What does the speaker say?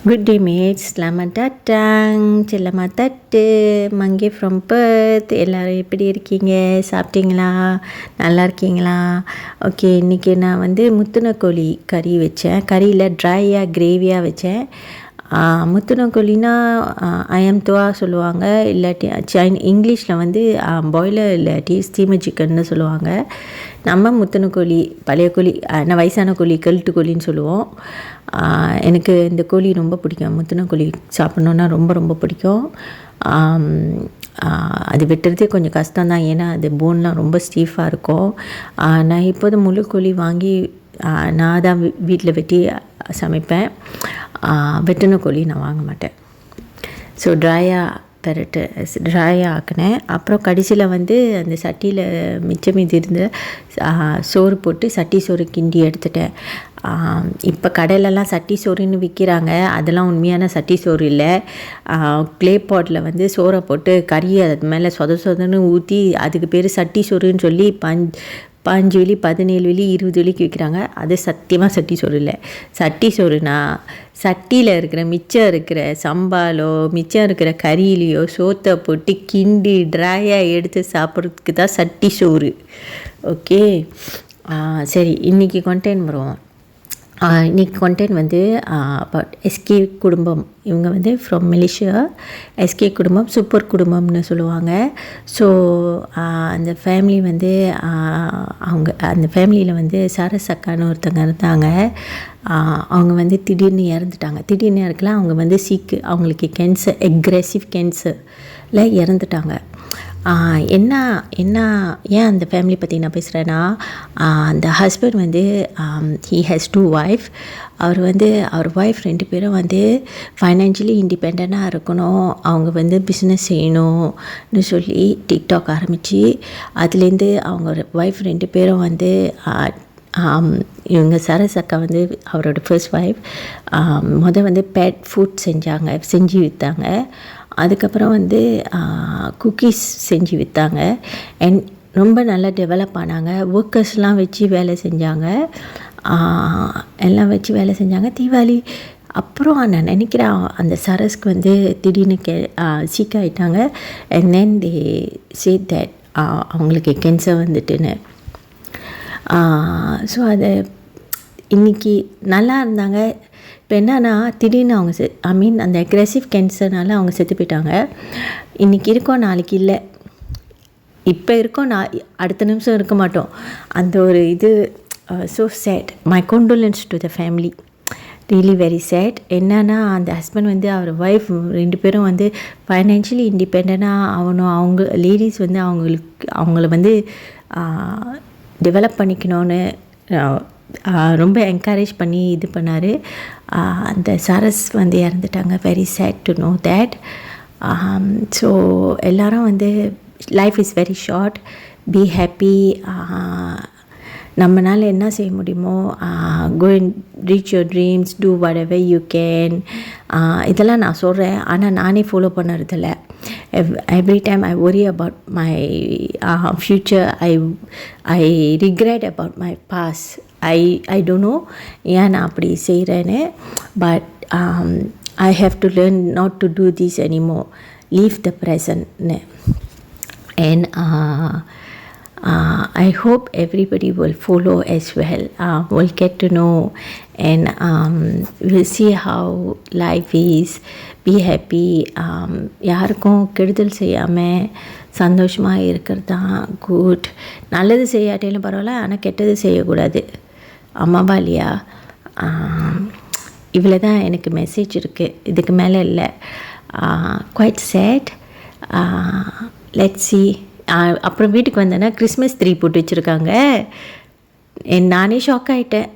Good day mates, selamat datang, selamat தட்டு மங்கி from birth. எல்லோரும் எப்படி இருக்கீங்க? சாப்பிட்டீங்களா? நல்லா இருக்கீங்களா? ஓகே, இன்றைக்கி நான் முத்துன கோழி கறி வச்சேன். கறியில் ட்ரையாக கிரேவியாக வச்சேன். முத்துன கோழினா அயம்துவா சொல்லுவாங்க, இல்லாட்டி இங்கிலீஷில் பாய்லர் இல்லாட்டி ஸ்டீமர் சிக்கன்னு சொல்லுவாங்க. நம்ம முத்துன கோழி, பழைய கோழி, நான் வயசான கோழி கெல்ட்டு கோழின்னு சொல்லுவோம். எனக்கு இந்த கோழி ரொம்ப பிடிக்கும். முத்துன கோழி சாப்பிட்ணுன்னா ரொம்ப ரொம்ப பிடிக்கும். அது வெட்டுறதே கொஞ்சம் கஷ்டம்தான், ஏன்னா அது போன்லாம் ரொம்ப ஸ்டீஃபாக இருக்கும். நான் இப்போது முழு கோழி வாங்கி நான் தான் வீட்டில் வெட்டி சமைப்பேன். வெட்டின கோழி நான் வாங்க மாட்டேன். ஸோ ட்ரையாக ஆக்கினேன். அப்புறம் கடைசியில் அந்த சட்டியில் மிச்சம் மீதி இருந்த சோறு போட்டு சட்டி சோறு கிண்டி எடுத்துட்டேன். இப்போ கடையிலலாம் சட்டி சோறுன்னு விற்கிறாங்க. அதெல்லாம் உண்மையான சட்டி சோறு இல்லை. க்ளே பாட்டில் சோறை போட்டு கறியை அது மேலே சொதன்னு ஊற்றி அதுக்கு பேர் சட்டி சோறுன்னு சொல்லி 5 வெள்ளி 17 வெள்ளி 20 வெள்ளிக்கு விற்கிறாங்க. அது சத்தியமாக சட்டி சோறு இல்லை. சட்டி சோறுனா சட்டியில் இருக்கிற மிச்சம் இருக்கிற சம்பாலோ மிச்சம் இருக்கிற கறியிலையோ சோத்தை போட்டு கிண்டி ட்ரையாக எடுத்து சாப்பிட்றதுக்கு தான் சட்டி சோறு. ஓகே, சரி, இன்றைக்கி கண்டென்ட் வருவோம். இன்றைக்கி கண்டென்ட் அபவுட் எஸ்கே குடும்பம். இவங்க ஃப்ரம் மலேசியா. எஸ்கே குடும்பம் சூப்பர் குடும்பம்னு சொல்லுவாங்க. ஸோ அந்த ஃபேமிலி அவங்க அந்த ஃபேமிலியில் சரஸ் அக்கான்னு ஒருத்தங்க இருந்தாங்க. அவங்க திடீர்னு இறந்துட்டாங்க. திடீர்னு இறக்கலாம். அவங்க அவங்களுக்கு கேன்சர், அக்ரெசிவ் கேன்சரில் இறந்துட்டாங்க. என்ன ஏன் அந்த ஃபேமிலி பற்றி நான் பேசுகிறேன்னா, அந்த ஹஸ்பண்ட் ஹீ ஹேஸ் 2 wife. அவர் ஒய்ஃப் 2 பேரும் ஃபைனான்ஷியலி இண்டிபெண்ட்டாக இருக்கணும். அவங்க பிஸ்னஸ் செய்யணும்னு சொல்லி டிக்டாக் ஆரம்பித்து அதுலேருந்து அவங்க ஒய்ஃப் 2 பேரும் இவங்க சரஸ் அக்கா அவரோட ஃபர்ஸ்ட் ஒய்ஃப் பேட் ஃபுட் செஞ்சு விற்றாங்க. அதுக்கப்புறம் குக்கீஸ் செஞ்சு விற்றாங்க. அண்ட் ரொம்ப நல்லா டெவலப் ஆனாங்க. ஒர்க்கர்ஸ்லாம் வச்சு வேலை செஞ்சாங்க. எல்லாம் வச்சு வேலை செஞ்சாங்க. தீபாவளி அப்புறம் நான் நினைக்கிறேன் அந்த சரஸ்க்கு திடீர்னு சீக் ஆகிட்டாங்க. And then they said that அவங்களுக்கு கேன்சர் வந்துட்டுன்னு. ஸோ அதை இன்றைக்கி நல்லா இருந்தாங்க. இப்போ என்னன்னா, திடீர்னு அவங்க அந்த அக்ரெசிவ் கேன்சர்னால அவங்க செத்து போயிட்டாங்க. இன்றைக்கி இருக்கோம், நாளைக்கு இல்லை. இப்போ இருக்கோம், அடுத்த நிமிஷம் இருக்க மாட்டோம். அந்த ஒரு இது so sad. My condolence to the family, really very sad. என்னன்னா, அந்த ஹஸ்பண்ட் அவர் ஒய்ஃப் 2 பேரும் ஃபைனான்ஷியலி இண்டிபெண்ட்டாக ஆகணும். அவங்க லேடிஸ் அவங்கள டெவலப் பண்ணிக்கணும்னு ரொம்ப என்கரேஜ் பண்ணி இது பண்ணார். அந்த சரஸ் இறந்துட்டாங்க. Very sad to know that. So எல்லோரும் life is very short, be happy. நம்மளால் என்ன செய்ய முடியுமோ go and reach your dreams, two what ever you can. இதெல்லாம் நான் சொல்கிறேன், ஆனால் நானே ஃபாலோ பண்ணுறதில்ல. Every time I worry about my future, I regret about my past. I don't know ஏன் நான் அப்படி செய்கிறேன்னு. But I have to learn not to do this anymore. Leave the present. And I hope everybody will follow as well, will get to know, and we'll see how life is. Be happy. யாருக்கும் கெடுதல் செய்யாமல் சந்தோஷமாக இருக்கிறது தான் good. நல்லது செய்யாட்டிலும் பரவாயில்ல, ஆனால் கெட்டது செய்யக்கூடாது. அம்மாவா இல்லையா? இவ்வளோ தான் எனக்கு மெசேஜ் இருக்குது, இதுக்கு மேலே இல்லை. Quite sad. Let's see. அப்புறம் வீட்டுக்கு வந்தேன்னா கிறிஸ்மஸ் ட்ரீ போட்டு வச்சுருக்காங்க. நானே ஷாக் ஆகிட்டேன்.